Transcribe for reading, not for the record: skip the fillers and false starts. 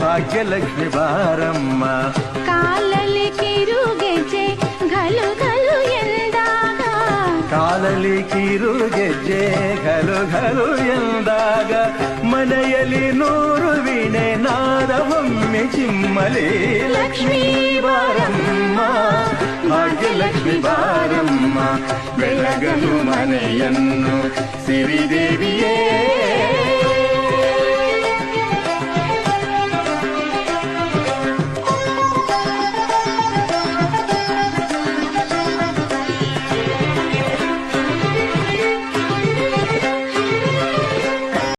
ಭಾಗ್ಯಲಕ್ಷ್ಮಿ ಬಾರಮ್ಮ. ಕಾಲಲ್ಲಿ ಕಿರುಗೆಜ್ಜೆ ಘಲು ಘಲು ಎಂದಾಗ, ಕಾಲಲ್ಲಿ ಕಿರುಗೆಜ್ಜೆ ಘಲು ಘಲು ಎಂದಾಗ, ಮನೆಯಲ್ಲಿ 100 ವೀಣೆ ನಾದವೊಮ್ಮೆ ಚಿಮ್ಮಲಿ. ಲಕ್ಷ್ಮೀ ಬಾರಮ್ಮ, ಭಾಗ್ಯಲಕ್ಷ್ಮಿ ಬಾರಮ್ಮ, ಬೆಳಗಲು ಮನೆಯನ್ನು ಸಿರಿದೇವಿಯೇ.